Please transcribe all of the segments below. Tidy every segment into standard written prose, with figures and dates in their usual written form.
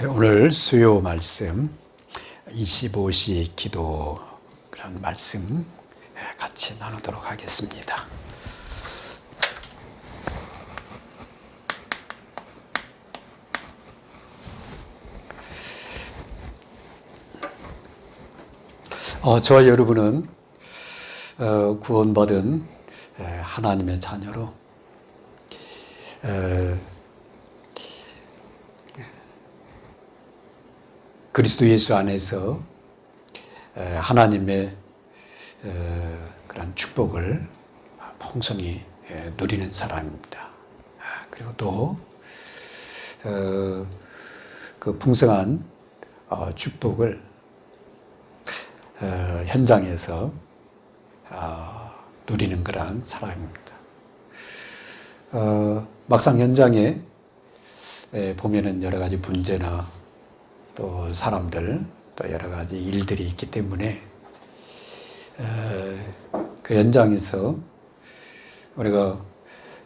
오늘 수요 말씀 25시 기도라는 말씀 같이 나누도록 하겠습니다. 저와 여러분은 구원받은 하나님의 자녀로 그리스도 예수 안에서 하나님의 그런 축복을 풍성히 누리는 사람입니다. 그리고 또 그 풍성한 축복을 현장에서 누리는 그런 사람입니다. 막상 현장에 보면은 여러 가지 문제나 또 사람들, 또 여러 가지 일들이 있기 때문에 그 현장에서 우리가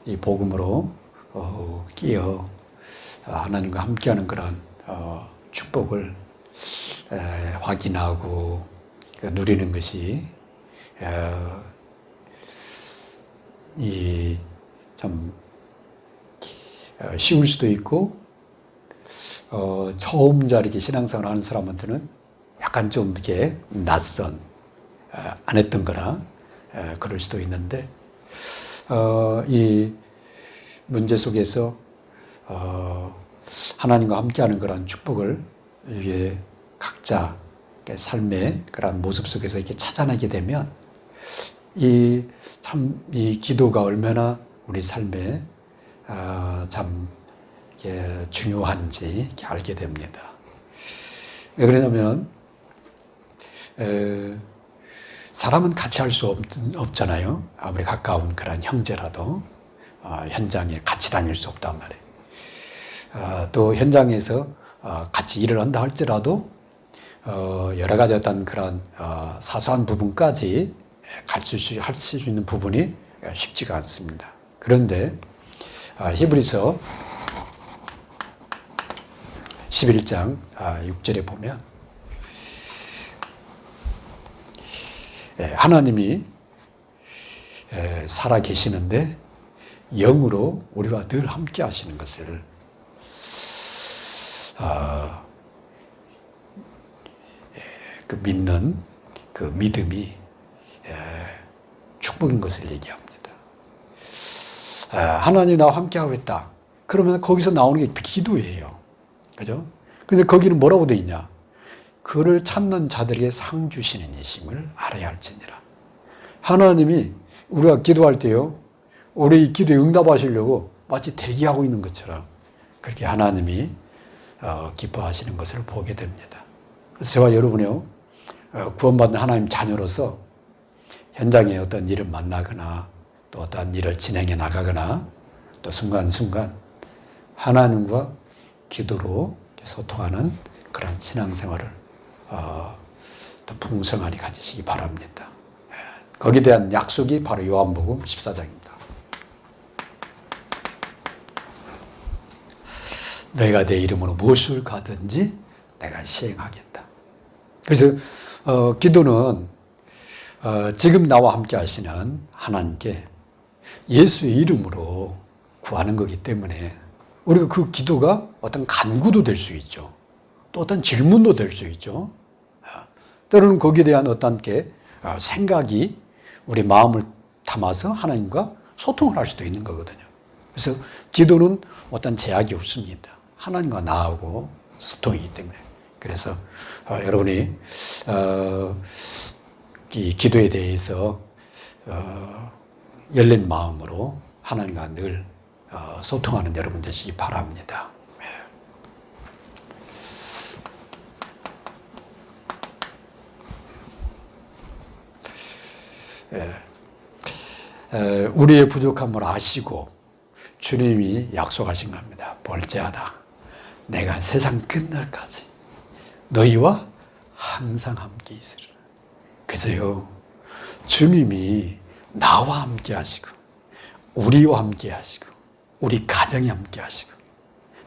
이 복음으로 끼어 하나님과 함께하는 그런 축복을 확인하고 누리는 것이 참 쉬울 수도 있고 처음 이렇게 신앙생활 하는 사람한테는 약간 좀 이렇게 낯선, 안 했던 거나 그럴 수도 있는데 이 문제 속에서 하나님과 함께하는 그런 축복을 이게 각자 삶의 그런 모습 속에서 이렇게 찾아내게 되면 이 기도가 얼마나 우리 삶에 참 중요한지 이렇게 알게 됩니다. 왜 그러냐면 사람은 같이 할 수 없잖아요. 아무리 가까운 그런 형제라도 현장에 같이 다닐 수 없단 말이에요. 또 현장에서 같이 일을 한다 할지라도 여러 가지 어떤 그런 사소한 부분까지 같이 할 수 있는 부분이 쉽지가 않습니다. 그런데 히브리서 11장 6절에 보면 하나님이 살아 계시는데 영으로 우리와 늘 함께 하시는 것을 그 믿는 그 믿음이 축복인 것을 얘기합니다. 하나님이 나와 함께하고 있다. 그러면 거기서 나오는 게 기도예요. 그죠? 그런데 거기는 뭐라고 되어 있냐? 그를 찾는 자들에게 상 주시는 이심을 알아야 할지니라. 하나님이 우리가 기도할 때요, 우리 기도에 응답하시려고 마치 대기하고 있는 것처럼 그렇게 하나님이 기뻐하시는 것을 보게 됩니다. 그래서 저와 여러분이요, 구원받는 하나님 자녀로서 현장에 어떤 일을 만나거나 또 어떤 일을 진행해 나가거나 또 순간순간 하나님과 기도로 소통하는 그런 신앙생활을 또 풍성하게 가지시기 바랍니다. 거기에 대한 약속이 바로 요한복음 14장입니다. 너희가 내 이름으로 무엇을 가든지 내가 시행하겠다. 그래서 기도는 지금 나와 함께 하시는 하나님께 예수의 이름으로 구하는 거기 때문에 우리가 그 기도가 어떤 간구도 될 수 있죠. 또 어떤 질문도 될 수 있죠. 때로는 거기에 대한 어떤 생각이 우리 마음을 담아서 하나님과 소통을 할 수도 있는 거거든요. 그래서 기도는 어떤 제약이 없습니다. 하나님과 나하고 소통이기 때문에. 그래서 여러분이 이 기도에 대해서 열린 마음으로 하나님과 늘 소통하는 여러분 되시기 바랍니다. 우리의 부족함을 아시고 주님이 약속하신 겁니다. 볼지어다 내가 세상 끝날까지 너희와 항상 함께 있으리라. 그래서요, 주님이 나와 함께 하시고, 우리와 함께 하시고, 우리 가정에 함께 하시고,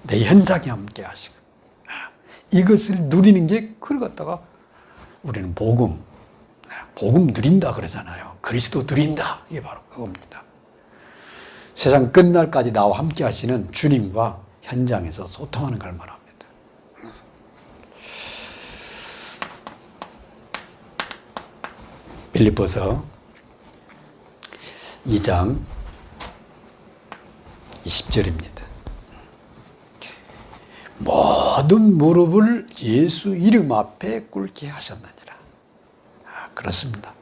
내 현장에 함께 하시고, 이것을 누리는 게 그걸 갖다가 우리는 복음 누린다 그러잖아요. 그리스도 누린다. 이게 바로 그겁니다. 세상 끝날까지 나와 함께 하시는 주님과 현장에서 소통하는 걸 말합니다. 빌립보서 2장 20절입니다. 모든 무릎을 예수 이름 앞에 꿇게 하셨느니라. 그렇습니다.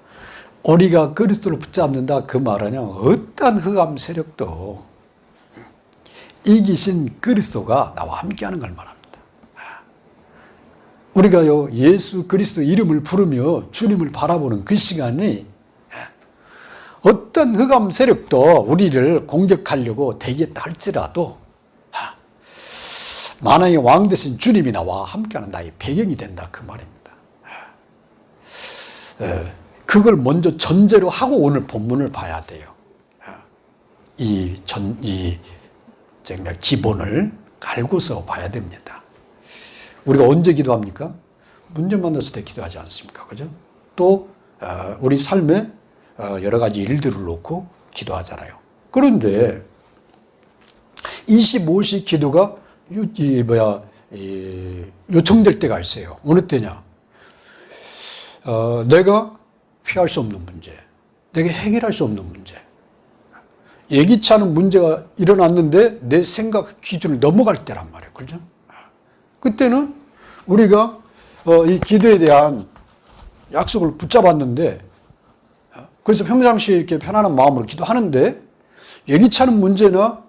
우리가 그리스도를 붙잡는다 그 말은 어떠한 흑암 세력도 이기신 그리스도가 나와 함께하는 걸 말합니다. 우리가요 예수 그리스도 이름을 부르며 주님을 바라보는 그 시간이 어떤 흑암 세력도 우리를 공격하려고 대기했다 할지라도 만왕의 왕 되신 주님이 나와 함께하는 나의 배경이 된다 그 말입니다. 그걸 먼저 전제로 하고 오늘 본문을 봐야 돼요. 정말 기본을 갈고서 봐야 됩니다. 우리가 언제 기도합니까? 문제 만났을 때 기도하지 않습니까? 그죠? 또 우리 삶에 여러 가지 일들을 놓고 기도하잖아요. 그런데 25시 기도가 요청될 때가 있어요. 어느 때냐? 내가 피할 수 없는 문제, 내가 해결할 수 없는 문제, 예기치 않은 문제가 일어났는데 내 생각 기준을 넘어갈 때란 말이에요. 그렇죠? 그때는 우리가 이 기도에 대한 약속을 붙잡았는데, 그래서 평상시에 이렇게 편안한 마음으로 기도하는데 예기치 않은 문제나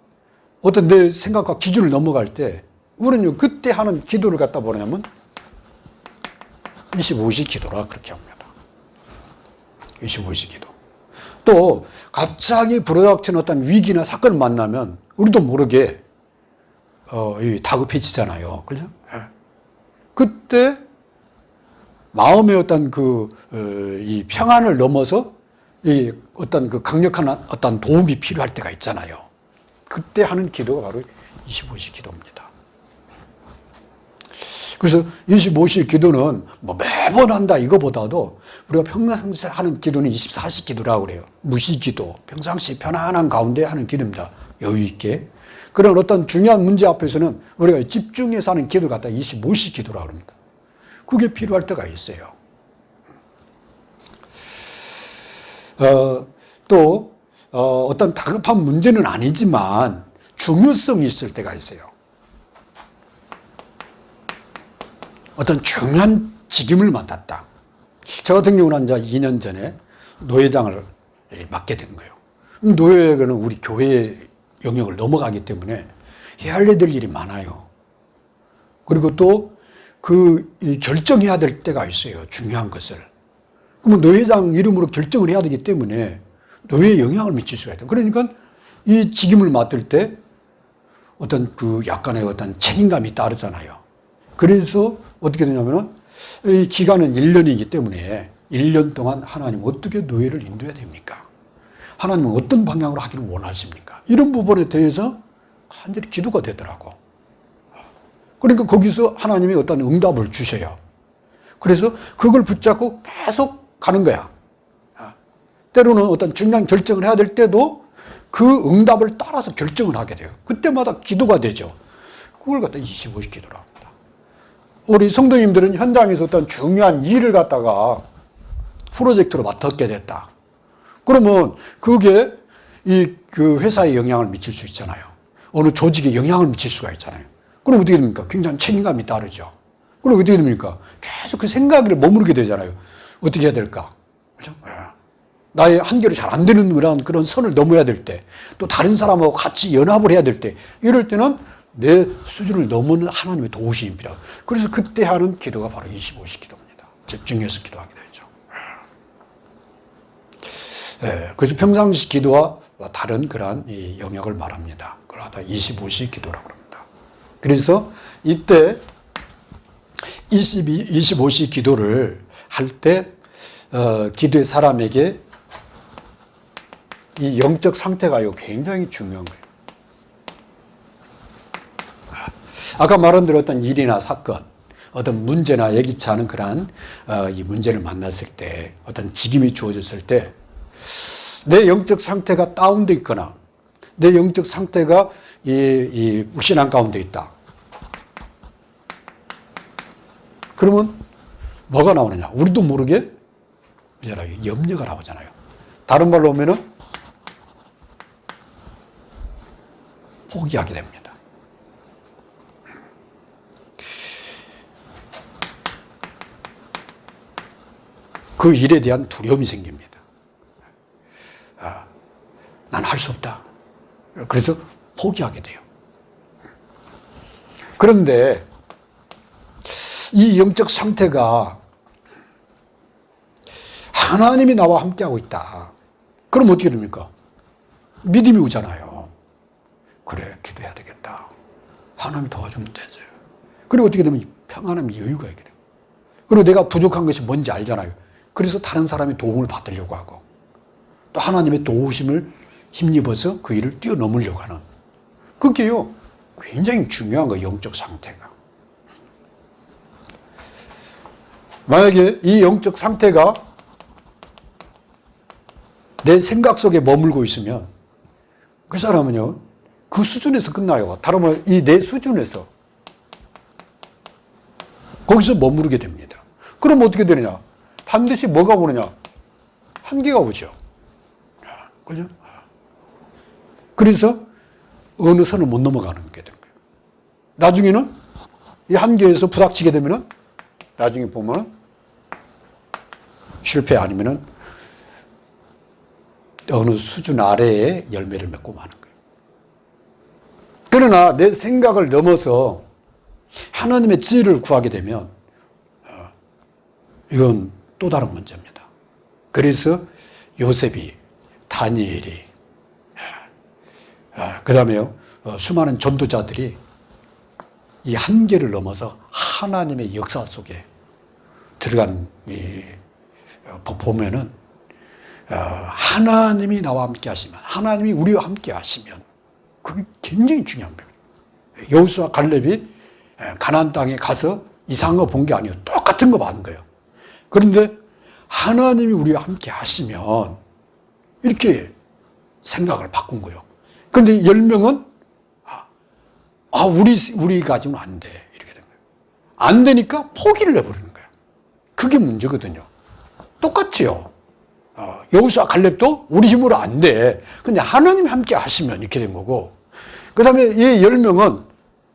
어떤 내 생각과 기준을 넘어갈 때 우리는 그때 하는 기도를 갖다 뭐냐면 25시 기도라 그렇게 합니다. 25시 기도. 또 갑자기 불어닥친 어떤 위기나 사건을 만나면 우리도 모르게 다급해지잖아요. 그죠? 그때 마음의 어떤 이 평안을 넘어서 이 어떤 그 강력한 어떤 도움이 필요할 때가 있잖아요. 그때 하는 기도가 바로 25시 기도입니다. 그래서 25시 기도는 뭐 매번 한다 이거보다도 우리가 평상시에 하는 기도는 24시 기도라고 그래요. 무시 기도, 평상시 편안한 가운데 하는 기도입니다. 여유 있게. 그런 어떤 중요한 문제 앞에서는 우리가 집중해서 하는 기도를 갖다 25시 기도라고 합니다. 그게 필요할 때가 있어요. 또 어떤 다급한 문제는 아니지만 중요성이 있을 때가 있어요. 어떤 중요한 직임을 맡았다. 저 같은 경우는 이제 2년 전에 노회장을 맡게 된 거예요. 노회는 우리 교회의 영역을 넘어가기 때문에 해야 될 일이 많아요. 그리고 또 결정해야 될 때가 있어요. 중요한 것을. 그러면 노회장 이름으로 결정을 해야 되기 때문에 노회에 영향을 미칠 수가 있다. 그러니까 이 직임을 맡을 때 어떤 약간의 어떤 책임감이 따르잖아요. 그래서 어떻게 되냐면은 이 기간은 1년이기 때문에 1년 동안 하나님 어떻게 노예를 인도해야 됩니까? 하나님은 어떤 방향으로 하기를 원하십니까? 이런 부분에 대해서 완전히 기도가 되더라고. 그러니까 거기서 하나님이 어떤 응답을 주셔요. 그래서 그걸 붙잡고 계속 가는 거야. 때로는 어떤 중요한 결정을 해야 될 때도 그 응답을 따라서 결정을 하게 돼요. 그때마다 기도가 되죠. 그걸 갖다 25시 기도라 합니다. 우리 성도님들은 현장에서 어떤 중요한 일을 갖다가 프로젝트로 맡게 됐다. 그러면 그게 그 회사에 영향을 미칠 수 있잖아요. 어느 조직에 영향을 미칠 수가 있잖아요. 그럼 어떻게 됩니까? 굉장히 책임감이 따르죠. 그럼 어떻게 됩니까? 계속 그 생각을 머무르게 되잖아요. 어떻게 해야 될까? 그렇죠? 나의 한계로 잘 안 되는 그런 선을 넘어야 될 때, 또 다른 사람하고 같이 연합을 해야 될 때, 이럴 때는 내 수준을 넘는 하나님의 도우심이 필요하고, 그래서 그때 하는 기도가 바로 25시 기도입니다. 집중해서 기도하게 되죠. 그래서 평상시 기도와 다른 그러한 이 영역을 말합니다. 그걸 다 25시 기도라고 합니다. 그래서 이때 25시 기도를 할 때 기도의 사람에게 이 영적 상태가요, 굉장히 중요한 거예요. 아까 말한 대로 어떤 일이나 사건, 어떤 문제나 예기치 않은 그러한 이 문제를 만났을 때, 어떤 직임이 주어졌을 때, 내 영적 상태가 다운되어 있거나, 내 영적 상태가 이 불신앙 가운데 있다. 그러면 뭐가 나오느냐? 우리도 모르게 염려가 나오잖아요. 다른 말로 하면은 포기하게 됩니다. 그 일에 대한 두려움이 생깁니다. 난 할 수 없다. 그래서 포기하게 돼요. 그런데 이 영적 상태가 하나님이 나와 함께하고 있다. 그럼 어떻게 됩니까? 믿음이 오잖아요. 그래, 기도해야 되겠다. 하나님이 도와주면 되죠. 그리고 어떻게 되면 평안함이 여유가 있게 돼요. 그리고 내가 부족한 것이 뭔지 알잖아요. 그래서 다른 사람의 도움을 받으려고 하고 또 하나님의 도우심을 힘입어서 그 일을 뛰어넘으려고 하는, 그게요 굉장히 중요한 거예요. 영적 상태가. 만약에 이 영적 상태가 내 생각 속에 머물고 있으면 그 사람은요 그 수준에서 끝나요. 다른 말, 이 내 수준에서 거기서 머무르게 됩니다. 그럼 어떻게 되느냐? 반드시 뭐가 오느냐? 한계가 오죠. 그죠? 그래서 어느 선을 못 넘어가는 게 된 거예요. 나중에는 이 한계에서 부닥치게 되면은 나중에 보면은 실패 아니면은 어느 수준 아래에 열매를 맺고 마는 거예요. 그러나 내 생각을 넘어서 하나님의 지혜를 구하게 되면 이건 또 다른 문제입니다. 그래서 요셉이, 다니엘이, 그 다음에 수많은 전도자들이 이 한계를 넘어서 하나님의 역사 속에 들어간 보면은 하나님이 나와 함께 하시면, 하나님이 우리와 함께 하시면 그게 굉장히 중요한 거예요. 여호수아 갈렙이 가나안 땅에 가서 이상한 거 본 게 아니에요. 똑같은 거 많은 거예요. 그런데 하나님이 우리와 함께 하시면 이렇게 생각을 바꾼 거예요. 그런데 10명은 우리 가지고는 안 돼. 이렇게 된 거예요. 안 되니까 포기를 해버리는 거예요. 그게 문제거든요. 똑같아요. 여호수아 갈렙도 우리 힘으로 안 돼. 근데 하나님이 함께 하시면 이렇게 된 거고, 그 다음에 이 10명은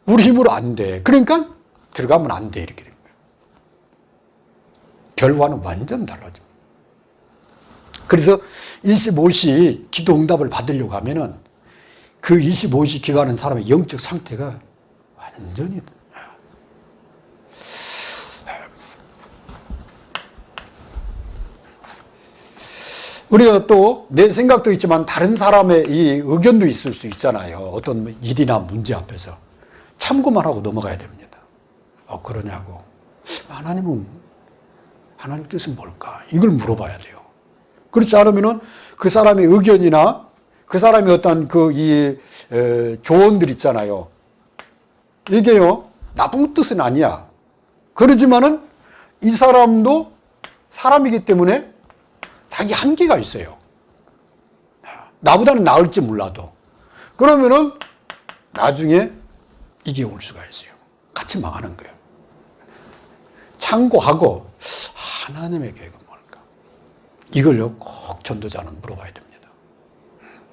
우리 힘으로 안 돼. 그러니까 들어가면 안 돼. 이렇게 된 거예요. 결과는 완전 달라집니다. 그래서 25시 기도 응답을 받으려고 하면은 그 25시 기도하는 사람의 영적 상태가 완전히 우리가 또 내 생각도 있지만 다른 사람의 이 의견도 있을 수 있잖아요. 어떤 일이나 문제 앞에서 참고만 하고 넘어가야 됩니다. 그러냐고. 하나님 뜻은 뭘까? 이걸 물어봐야 돼요. 그렇지 않으면은 그 사람의 의견이나 그 사람의 어떤 조언들 있잖아요. 이게요, 나쁜 뜻은 아니야. 그러지만은 이 사람도 사람이기 때문에 자기 한계가 있어요. 나보다는 나을지 몰라도. 그러면은 나중에 이게 올 수가 있어요. 같이 망하는 거예요. 참고하고 하나님의 계획은 뭘까? 이걸요, 꼭 전도자는 물어봐야 됩니다.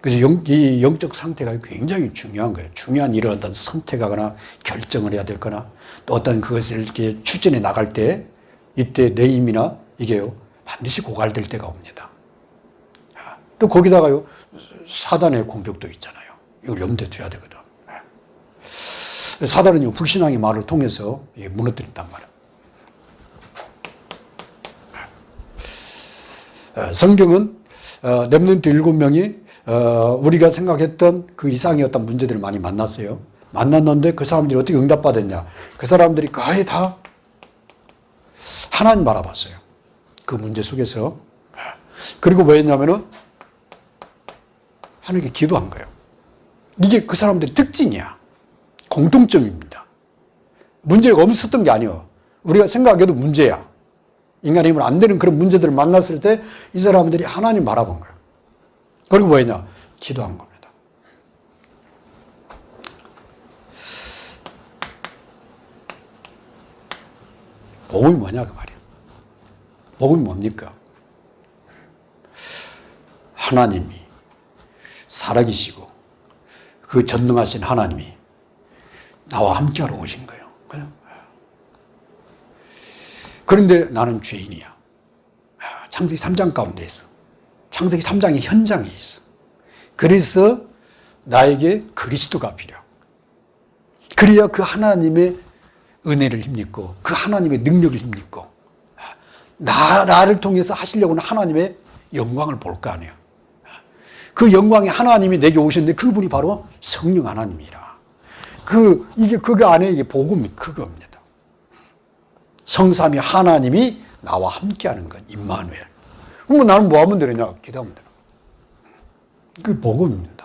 그래서 이 영적 상태가 굉장히 중요한 거예요. 중요한 일을 어떤 선택하거나 결정을 해야 될거나 또 어떤 그것을 이렇게 추진해 나갈 때 이때 내 힘이나 이게요, 반드시 고갈될 때가 옵니다. 또 거기다가요, 사단의 공격도 있잖아요. 이걸 염두에 둬야 되거든. 사단은 불신앙의 말을 통해서 무너뜨린단 말이에요. 성경은 렘넌트 7명이 우리가 생각했던 그 이상의 어떤 문제들을 많이 만났어요. 만났는데 그 사람들이 어떻게 응답받았냐? 그 사람들이 거의 다 하나님 바라봤어요. 그 문제 속에서. 그리고 뭐 했냐면은 하나님께 기도한 거예요. 이게 그 사람들의 특징이야. 공통점입니다. 문제가 없었던 게 아니에요. 우리가 생각해도 문제야. 인간의 힘으로 안 되는 그런 문제들을 만났을 때 이 사람들이 하나님 바라본 거예요. 그리고 뭐였냐? 기도한 겁니다. 복음이 뭐냐 그 말이에요. 복음이 뭡니까? 하나님이 살아계시고 그 전능하신 하나님이 나와 함께하러 오신 거예요. 그냥. 그런데 나는 죄인이야. 창세기 3장 가운데 있어. 창세기 3장의 현장에 있어. 그래서 나에게 그리스도가 필요하고 그래야 그 하나님의 은혜를 힘입고 그 하나님의 능력을 힘입고 나를 통해서 하시려고 하는 하나님의 영광을 볼 거 아니에요. 그 영광의 하나님이 내게 오셨는데 그분이 바로 성령 하나님이라. 이게 그거 안에 이게 복음이 그겁니다. 성삼위 하나님이 나와 함께하는 건 임마누엘. 그럼 나는 뭐 하면 되느냐? 기도하면 되나? 그게 복음입니다.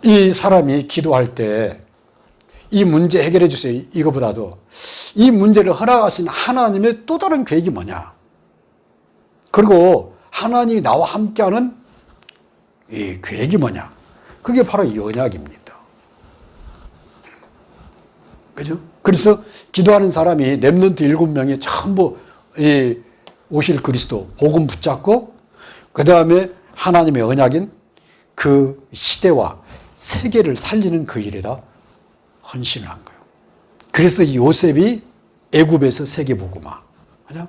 이 사람이 기도할 때 이 문제 해결해 주세요. 이거보다도 이 문제를 허락하신 하나님의 또 다른 계획이 뭐냐? 그리고 하나님이 나와 함께하는 이 계획이 뭐냐? 그게 바로 언약입니다. 그죠? 그래서 기도하는 사람이 렘넌트 7명이 전부 오실 그리스도 복음 붙잡고 그 다음에 하나님의 언약인 그 시대와 세계를 살리는 그 일에다 헌신을 한 거예요. 그래서 이 요셉이 애굽에서 세계복음화, 그죠?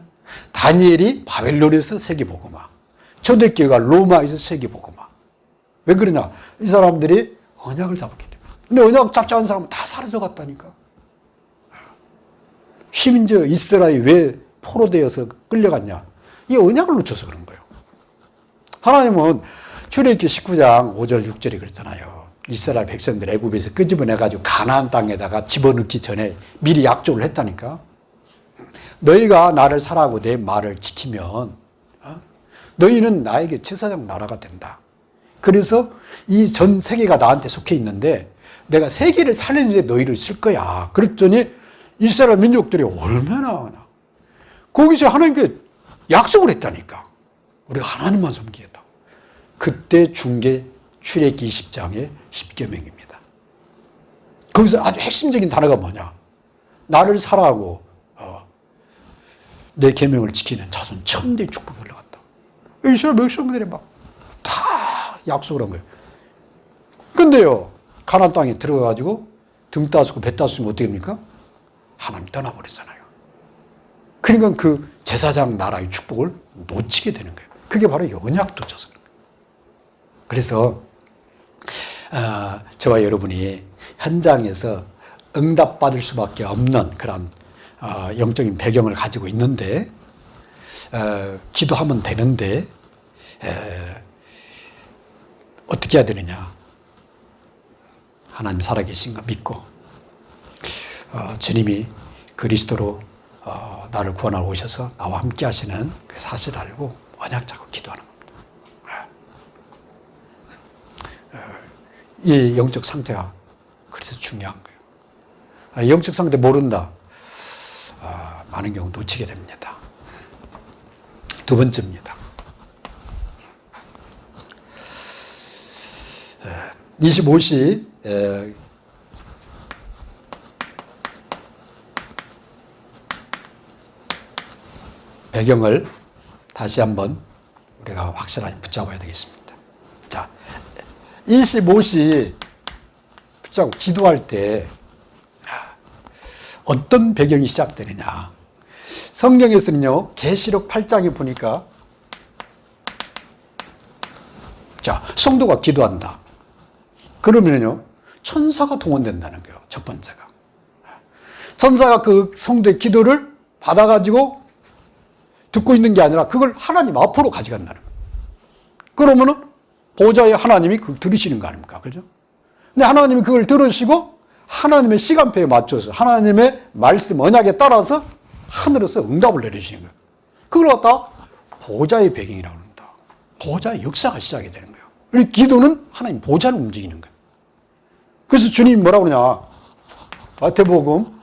다니엘이 바벨론에서 세계복음화, 초대교회가 로마에서 세계복음화. 왜 그러냐? 이 사람들이 언약을 잡았기 때문에. 근데 언약 잡지 않은 사람은 다 사라져갔다니까. 심지어 이스라엘이 왜 포로되어서 끌려갔냐? 이 언약을 놓쳐서 그런 거예요. 하나님은 출애굽기 19장 5절 6절에 그랬잖아요. 이스라엘 백성들 애굽에서 끄집어내가지고 가나안 땅에다가 집어넣기 전에 미리 약속을 했다니까. 너희가 나를 사랑하고 내 말을 지키면 너희는 나에게 제사장 나라가 된다. 그래서 이 전 세계가 나한테 속해 있는데 내가 세계를 살리는데 너희를 쓸 거야. 그랬더니 이스라엘 민족들이 얼마나 하나. 거기서 하나님께 약속을 했다니까. 우리가 하나님만 섬기겠다. 그때 준 게 출애굽기 20장의 10계명입니다. 거기서 아주 핵심적인 단어가 뭐냐? 나를 사랑하고 내 계명을 지키는 자손 천대의 축복이 올라갔다. 이스라엘 백성들이 막 다 약속을 한 거예요. 근데요, 가나안 땅에 들어가가지고 등 따스고 배 따스면 어떻게 됩니까? 하나님 떠나버리잖아요. 그러니까 그 제사장 나라의 축복을 놓치게 되는 거예요. 그게 바로 언약 도져서. 그래서 저와 여러분이 현장에서 응답받을 수밖에 없는 그런 영적인 배경을 가지고 있는데 기도하면 되는데 어떻게 해야 되느냐? 하나님 살아계신 거 믿고 주님이 그리스도로 나를 구원하러 오셔서 나와 함께 하시는 그 사실을 알고 언약 잡고 기도하는 겁니다. 이 영적 상태가 그래서 중요한 거예요. 영적 상태 모른다. 많은 경우 놓치게 됩니다. 두 번째입니다. 25시 배경을 다시 한번 우리가 확실하게 붙잡아야 되겠습니다. 자, 25시 붙잡고 기도할 때 어떤 배경이 시작되느냐? 성경에서는요, 계시록 8장에 보니까 자, 성도가 기도한다. 그러면요, 천사가 동원된다는 거예요. 첫 번째가. 천사가 그 성도의 기도를 받아가지고 듣고 있는 게 아니라 그걸 하나님 앞으로 가져간다는 거예요. 그러면은 보좌의 하나님이 그걸 들으시는 거 아닙니까? 그죠? 근데 하나님이 그걸 들으시고 하나님의 시간표에 맞춰서 하나님의 말씀 언약에 따라서 하늘에서 응답을 내리시는 거예요. 그걸 갖다 보좌의 배경이라고 합니다. 보좌의 역사가 시작이 되는 거예요. 우리 기도는 하나님 보좌를 움직이는 거예요. 그래서 주님이 뭐라고 그러냐. 마태복음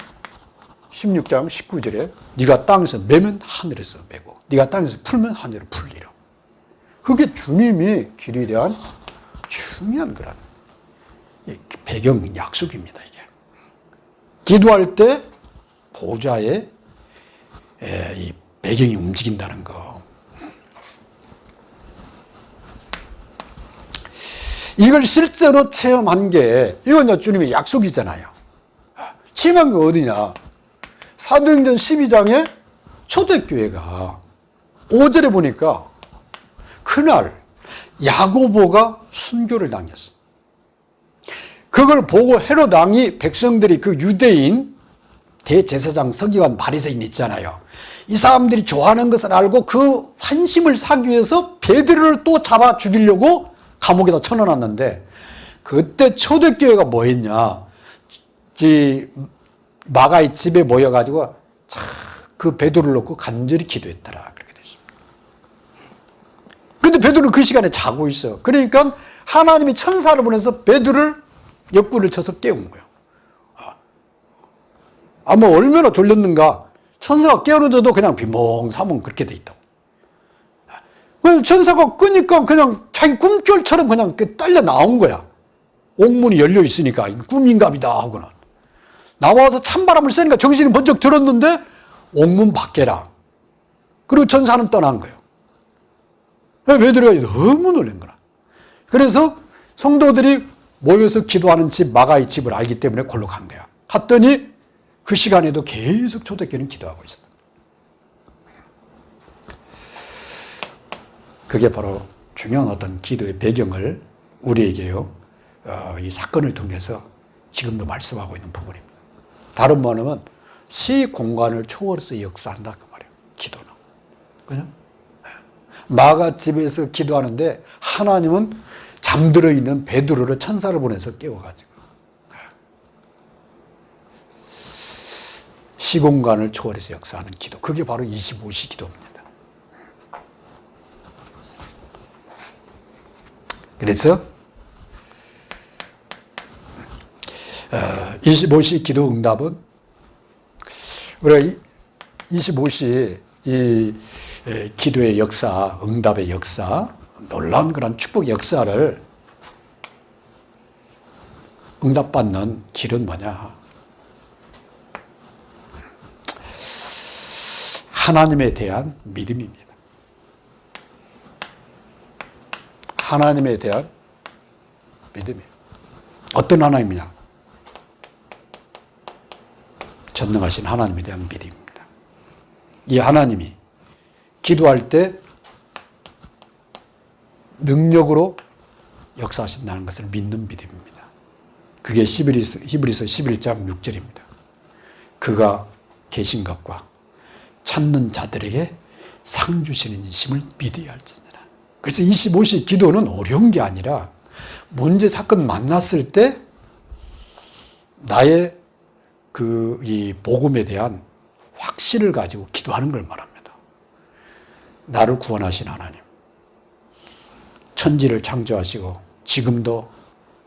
16장 19절에 네가 땅에서 매면 하늘에서 매고 네가 땅에서 풀면 하늘에 풀리라. 그게 주님이 길에 대한 중요한 거란 배경 약속입니다. 이게 기도할 때 보좌의 이 배경이 움직인다는 거. 이걸 실제로 체험한 게 이건 이제 주님의 약속이잖아요. 체험한 거 어디냐? 사도행전 12장에 초대교회가 5절에 보니까 그날 야고보가 순교를 당했어. 그걸 보고 헤롯 왕이 백성들이 그 유대인 대제사장 서기관 바리새인 있잖아요. 이 사람들이 좋아하는 것을 알고 그 환심을 사기 위해서 베드로를 또 잡아 죽이려고 감옥에다 쳐넣어놨는데 그때 초대교회가 뭐 했냐. 마가의 집에 모여가지고 그 베드로를 놓고 간절히 기도했더라. 그렇게 됐습니다. 근데 베드로는 그 시간에 자고 있어. 그러니까 하나님이 천사를 보내서 베드로를 옆구리를 쳐서 깨운 거예요. 아마 얼마나 졸렸는가. 천사가 깨우는데도 그냥 비몽사몽 그렇게 돼 있다고. 천사가 끄니까 그냥 자기 꿈결처럼 그냥 딸려 나온 거야. 옥문이 열려 있으니까 꿈인갑이다 하고는. 나와서 찬바람을 쐬니까 정신이 번쩍 들었는데 옥문 밖에라. 그리고 천사는 떠난 거예요. 베드로가 너무 놀란 거라. 그래서 성도들이 모여서 기도하는 집 마가의 집을 알기 때문에 골로 간 거야. 갔더니 그 시간에도 계속 초대교회는 기도하고 있었다. 그게 바로 중요한 어떤 기도의 배경을 우리에게요, 이 사건을 통해서 지금도 말씀하고 있는 부분입니다. 다른 말하면 시 공간을 초월해서 역사한다 그 말이에요. 기도는. 그죠? 마가 집에서 기도하는데 하나님은 잠들어 있는 베드로를 천사를 보내서 깨워가지고 시공간을 초월해서 역사하는 기도. 그게 바로 25시 기도입니다. 그래서 25시 기도 응답은 우리가 25시 이 기도의 역사, 응답의 역사, 놀라운 그런 축복 역사를 응답받는 길은 뭐냐? 하나님에 대한 믿음입니다. 하나님에 대한 믿음이에요. 어떤 하나님이냐? 전능하신 하나님에 대한 믿음입니다. 이 하나님이 기도할 때 능력으로 역사하신다는 것을 믿는 믿음입니다. 그게 히브리서 11장 6절입니다. 그가 계신 것과 찾는 자들에게 상 주시는 이심을 믿어야 할지니라. 그래서 25시 기도는 어려운 게 아니라 문제 사건 만났을 때 나의 이 복음에 대한 확신을 가지고 기도하는 걸 말합니다. 나를 구원하신 하나님, 천지를 창조하시고 지금도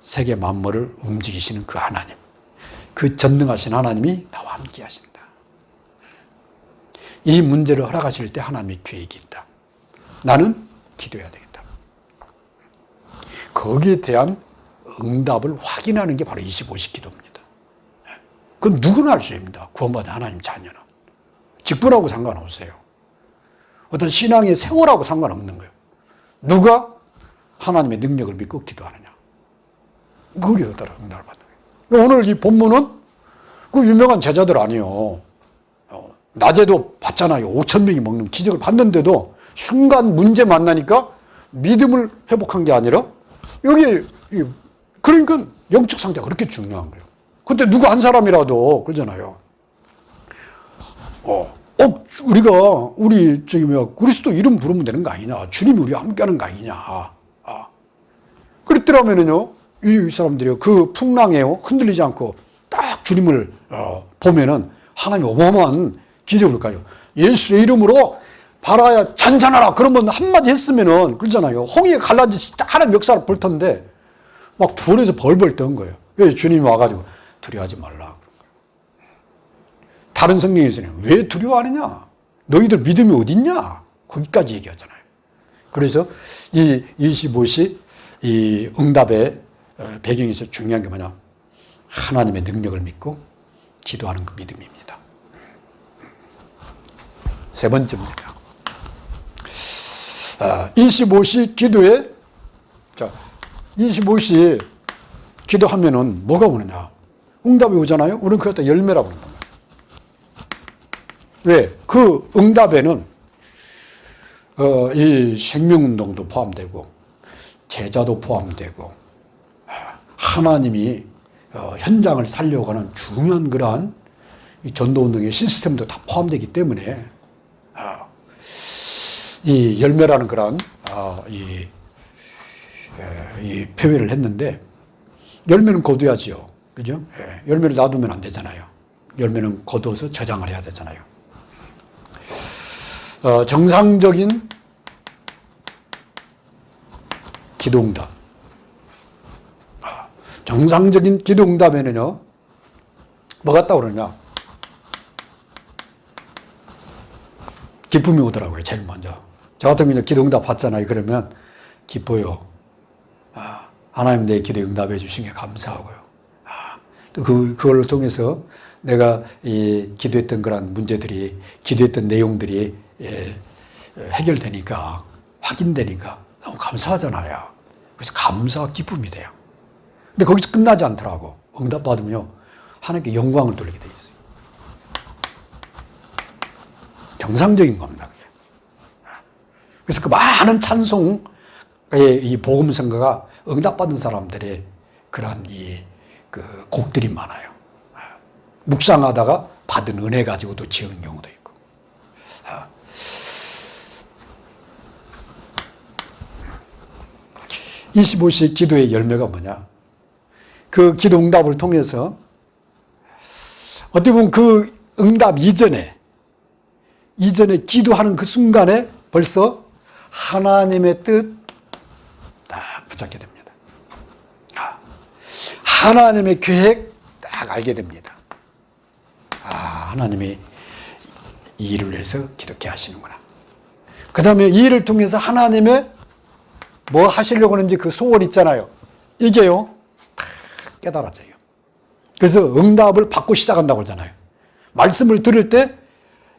세계 만물을 움직이시는 그 하나님, 그 전능하신 하나님이 나와 함께 하신다. 이 문제를 허락하실 때 하나님의 계획이 있다. 나는 기도해야 되겠다. 거기에 대한 응답을 확인하는 게 바로 25시 기도입니다. 그건 누구나 할 수 있습니다. 구원받은 하나님 자녀는. 직분하고 상관없어요. 어떤 신앙의 세월하고 상관없는 거예요. 누가 하나님의 능력을 믿고 기도하느냐. 거기에 따라 응답을 받는 거예요. 오늘 이 본문은 그 유명한 제자들 아니에요. 낮에도 봤잖아요. 5,000명이 먹는 기적을 봤는데도 순간 문제 만나니까 믿음을 회복한 게 아니라 여기 그러니까 영적 상태가 그렇게 중요한 거예요. 근데 누구 한 사람이라도 그러잖아요. 우리 그리스도 이름 부르면 되는 거 아니냐? 주님이 우리와 함께하는 거 아니냐? 그랬더라면은요, 이 사람들이요, 그 풍랑에요 흔들리지 않고 딱 딱 주님을 보면은 하나님이 어마어마한 기적을 가요. 예수의 이름으로 바라야 잔잔하라 그러면 한마디 했으면은 그러잖아요. 홍해가 갈라지시 딱 하나님 역사를 볼 텐데 막 불에서 벌벌 떤 거예요. 왜 주님이 와가지고 두려워하지 말라. 다른 성경에서는 왜 두려워하느냐? 너희들 믿음이 어딨냐? 거기까지 얘기하잖아요. 그래서 이 25시 이 응답의 배경에서 중요한 게 뭐냐? 하나님의 능력을 믿고 기도하는 그 믿음입니다. 세 번째입니다. 25시 기도에, 자, 25시 기도하면은 뭐가 오느냐? 응답이 오잖아요? 우리는 그걸 다 열매라고 그런단 말이에요. 왜? 그 응답에는, 이 생명운동도 포함되고, 제자도 포함되고, 하나님이 현장을 살려고 하는 중요한 그러한 이 전도운동의 시스템도 다 포함되기 때문에, 이 열매라는 그런 이 표현을 했는데 열매는 거둬야지요. 그죠? 열매를 놔두면 안 되잖아요. 열매는 거둬서 저장을 해야 되잖아요. 정상적인 기도응답. 정상적인 기도응답에는요, 뭐 같다고 그러냐? 기쁨이 오더라고요, 제일 먼저. 저 같은 경우는 기도응답 받잖아요. 그러면 기뻐요. 하나님 내 기도 응답해 주신 게 감사하고요. 또 그걸 통해서 내가 이 기도했던 그런 문제들이, 기도했던 내용들이 해결되니까, 확인되니까 너무 감사하잖아요. 그래서 감사와 기쁨이 돼요. 근데 거기서 끝나지 않더라고. 응답 받으면요, 하나님께 영광을 돌리게 돼 있어요. 정상적인 겁니다, 그게. 그래서 그 많은 찬송의 이 복음성가가 응답받은 사람들의 그런 그 곡들이 많아요. 묵상하다가 받은 은혜 가지고도 지은 경우도 있고. 25시 기도의 열매가 뭐냐? 그 기도 응답을 통해서 어떻게 보면 그 응답 이전에 기도하는 그 순간에 벌써 하나님의 뜻 딱 붙잡게 됩니다. 하나님의 계획 딱 알게 됩니다. 하나님이 이 일을 위해서 기도케 하시는구나. 그 다음에 이 일을 통해서 하나님의 뭐 하시려고 하는지 그 소원 있잖아요. 이게요, 딱 깨달아져요. 그래서 응답을 받고 시작한다고 하잖아요. 말씀을 들을 때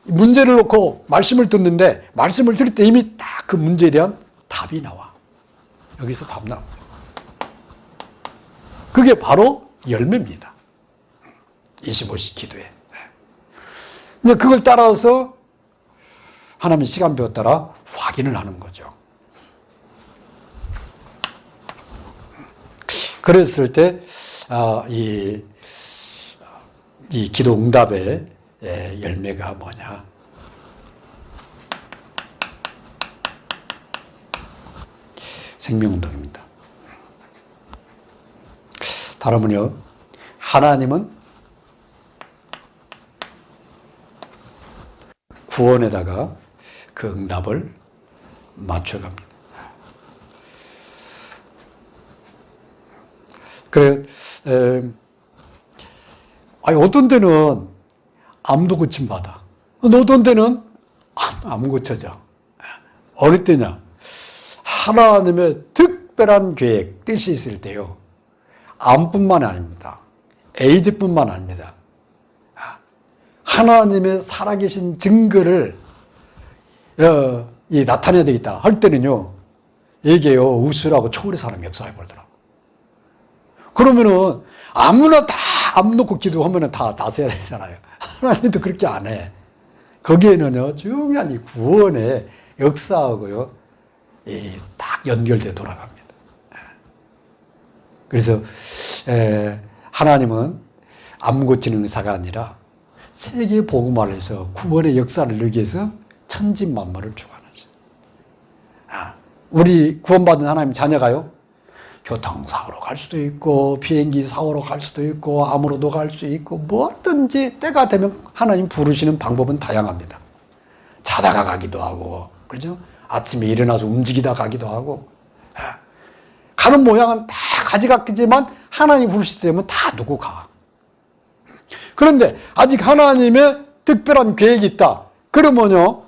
문제를 놓고 말씀을 듣는데 말씀을 들을 때 이미 딱 그 문제에 대한 답이 나와. 여기서 답 나옵니다. 그게 바로 열매입니다. 25시 기도에. 근데 그걸 따라서 하나님의 시간표에 따라 확인을 하는 거죠. 그랬을 때, 이 기도 응답의 열매가 뭐냐? 생명운동입니다. 다름은요, 하나님은 구원에다가 그 응답을 맞춰갑니다. 그래, 어떤 때는 암도 고침받아. 어떤 때는 안 고쳐져. 어느 때냐? 하나님의 특별한 계획, 뜻이 있을 때요. 암뿐만 아닙니다. 에이즈뿐만 아닙니다. 하나님의 살아계신 증거를 나타내야 되겠다 할 때는요, 이게요, 우수라고 초월의 사람이 역사해 버리더라고. 그러면은 아무나 다 암 놓고 기도하면은 다 나서야 되잖아요. 하나님도 그렇게 안 해. 거기에는요, 중요한 이 구원의 역사하고요, 딱 연결돼 돌아갑니다. 그래서 하나님은 암 고치는 의사가 아니라 세계 복음화를 해서 구원의 역사를 이루기 위해서 천지만물을 주관하죠. 우리 구원받은 하나님 자녀가요, 표탕 사오러 갈 수도 있고 비행기 사오러 갈 수도 있고 암으로도 갈 수 있고 뭐든지 때가 되면 하나님 부르시는 방법은 다양합니다. 자다가 가기도 하고, 그렇죠? 아침에 일어나서 움직이다 가기도 하고, 가는 모양은 다 가지각지만 하나님 부르실 때 되면 다 누구 가. 그런데 아직 하나님의 특별한 계획이 있다. 그러면요,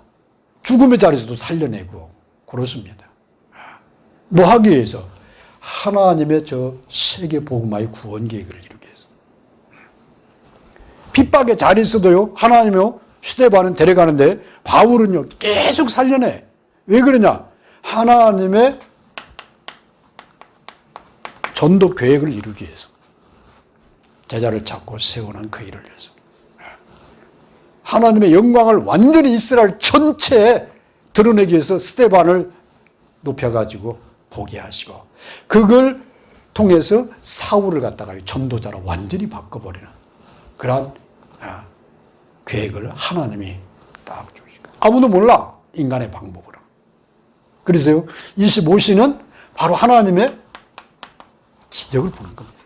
죽음의 자리에서도 살려내고 그렇습니다. 뭐 하기 위해서? 하나님의 저 세계 복음화의 구원 계획을 이루기 위해서. 핍박의 자리에서도요, 하나님이요, 스데반은 데려가는데 바울은요, 계속 살려내. 왜 그러냐? 하나님의 전도 계획을 이루기 위해서. 제자를 찾고 세우는 그 일을 위해서. 하나님의 영광을 완전히 이스라엘 전체에 드러내기 위해서 스데반을 높여가지고 보게 하시고, 그걸 통해서 사울을 갖다가 전도자로 완전히 바꿔버리는 그런 계획을 하나님이 딱 주시고, 아무도 몰라, 인간의 방법으로. 그래서요, 25시는 바로 하나님의 기적을 보는 겁니다.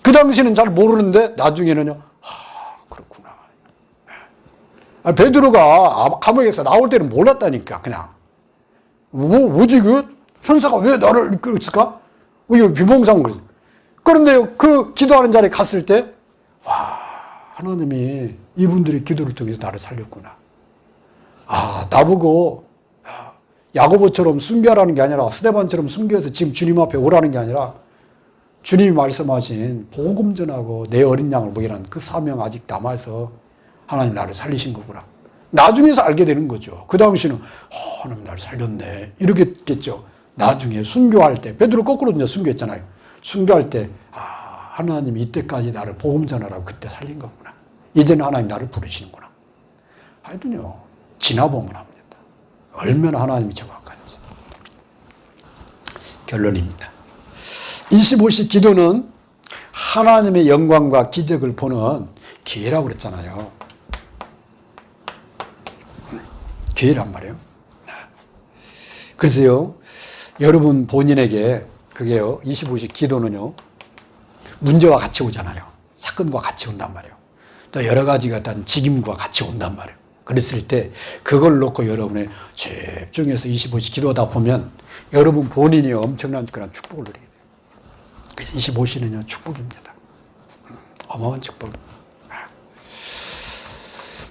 그 당시는 잘 모르는데 나중에는요, 그렇구나. 베드로가 감옥에서 나올 때는 몰랐다니까. 그냥 뭐지 그 천사가 왜 나를 이끌었을까? 이거 비몽사몽 그러지. 그런데 그 기도하는 자리에 갔을 때, 와, 하나님이 이분들의 기도를 통해서 나를 살렸구나. 나보고 야고보처럼 순교하라는 게 아니라 스데반처럼 순교해서 지금 주님 앞에 오라는 게 아니라 주님이 말씀하신 복음 전하고 내 어린 양을 먹이라는 그 사명 아직 남아서 하나님 나를 살리신 거구나. 나중에서 알게 되는 거죠. 그 당시는 하나님 나를 살렸네 이러겠죠. 나중에 순교할 때, 베드로 거꾸로 이제 순교했잖아요. 순교할 때 하나님이 이때까지 나를 복음 전하라고 그때 살린 거구나. 이제는 하나님 나를 부르시는구나. 하여튼요, 지나보면 합니다. 얼마나 하나님이 정확한지. 결론입니다. 25시 기도는 하나님의 영광과 기적을 보는 기회라고 그랬잖아요. 기회란 말이에요. 그래서요, 여러분 본인에게 그게요, 25시 기도는요, 문제와 같이 오잖아요. 사건과 같이 온단 말이에요. 또 여러 가지 어떤 직임과 같이 온단 말이에요. 그랬을 때 그걸 놓고 여러분의 집중해서 25시 기도하다 보면 여러분 본인이 엄청난 그런 축복을 누리게 돼요. 그래서 25시는요, 축복입니다. 어마어마한 축복.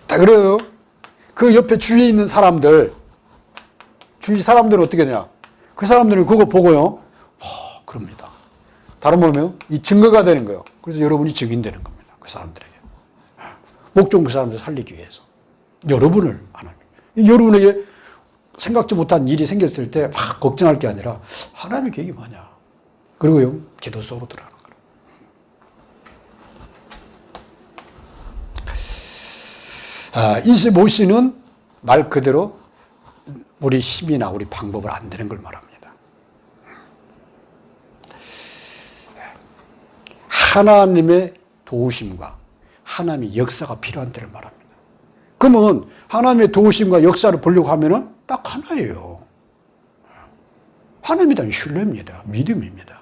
딱 그래요. 그 옆에 주위에 있는 사람들, 주위 사람들은 어떻게 되냐? 그 사람들은 그거 보고요, 그럽니다. 다른 말로 이 증거가 되는 거예요. 그래서 여러분이 증인되는 겁니다. 그 사람들에게. 목종 그 사람들 살리기 위해서. 여러분을 하나님. 여러분에게 생각지 못한 일이 생겼을 때 막 걱정할 게 아니라 하나님의 계획이 뭐냐. 그리고요, 기도 속으로 들어가는 거예요. 25시는 말 그대로 우리 힘이나 우리 방법을 안 되는 걸 말합니다. 하나님의 도우심과 하나님의 역사가 필요한 때를 말합니다. 그러면 하나님의 도우심과 역사를 보려고 하면은 딱 하나예요. 하나님에 대한 신뢰입니다. 믿음입니다.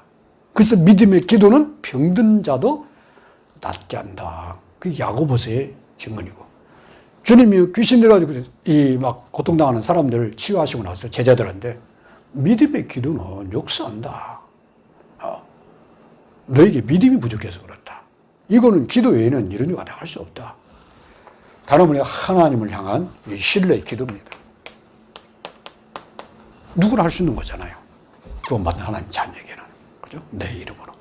그래서 믿음의 기도는 병든 자도 낫게 한다. 그게 야고보서의 증언이고, 주님이 귀신 들어가지고 막 고통당하는 사람들을 치유하시고 나서 제자들한테 믿음의 기도는 역사한다. 너에게 믿음이 부족해서 그렇다. 이거는 기도 외에는 이런 일가 할 수 없다. 다른 말로 하나님을 향한 신뢰의 기도입니다. 누구나 할 수 있는 거잖아요. 구원받는 하나님 자녀에게는. 그죠? 내 이름으로.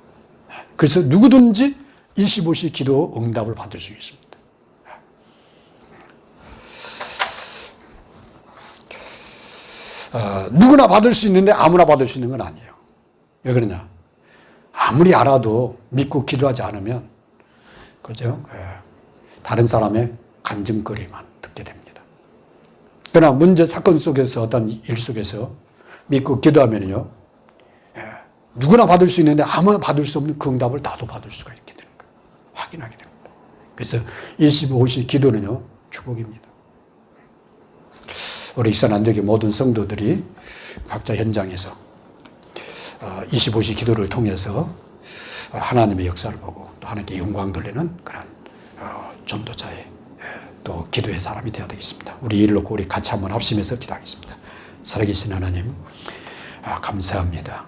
그래서 누구든지 25시 기도 응답을 받을 수 있습니다. 누구나 받을 수 있는데 아무나 받을 수 있는 건 아니에요. 왜 그러냐? 아무리 알아도 믿고 기도하지 않으면, 그죠? 다른 사람의 간증거리만 듣게 됩니다. 그러나 문제 사건 속에서 어떤 일 속에서 믿고 기도하면요, 누구나 받을 수 있는데 아무나 받을 수 없는 그 응답을 나도 받을 수가 있게 되는 거예요. 확인하게 됩니다. 그래서 25시 기도는요, 축복입니다. 우리 익산 안되게 모든 성도들이 각자 현장에서 25시 기도를 통해서 하나님의 역사를 보고 또 하나님께 영광 돌리는 그런 전도자의 또 기도의 사람이 되어야 되겠습니다. 우리 일을 놓고 우리 같이 한번 합심해서 기도하겠습니다. 살아계신 하나님, 감사합니다.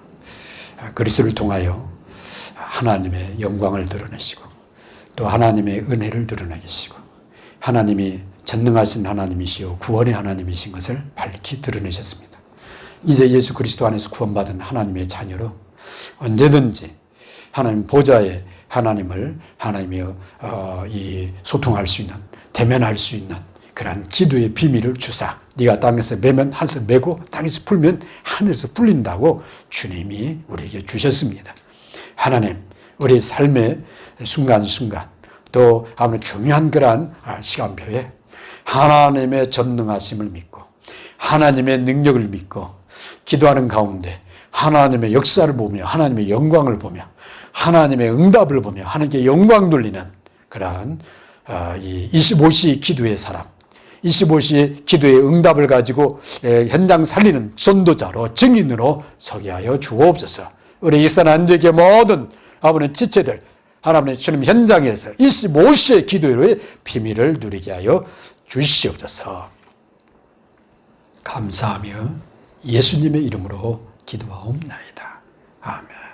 그리스도를 통하여 하나님의 영광을 드러내시고 또 하나님의 은혜를 드러내시고 하나님이 전능하신 하나님이시요 구원의 하나님이신 것을 밝히 드러내셨습니다. 이제 예수 그리스도 안에서 구원받은 하나님의 자녀로 언제든지 하나님 보좌에 하나님을 소통할 수 있는, 대면할 수 있는 그러한 기도의 비밀을 주사, 네가 땅에서 매면 하늘에서 매고 땅에서 풀면 하늘에서 풀린다고 주님이 우리에게 주셨습니다. 하나님, 우리 삶의 순간순간 또 아무런 중요한 그러한 시간표에 하나님의 전능하심을 믿고 하나님의 능력을 믿고 기도하는 가운데 하나님의 역사를 보며 하나님의 영광을 보며 하나님의 응답을 보며 하나님께 영광 돌리는 그러한 이 25시 기도의 사람, 25시 기도의 응답을 가지고 현장 살리는 전도자로 증인으로 서게 하여 주옵소서. 우리 이산 안되게 모든 아버님 지체들 하나님의 주님 현장에서 25시의 기도의 비밀을 누리게 하여 주시옵소서. 감사하며 예수님의 이름으로 기도하옵나이다. 아멘.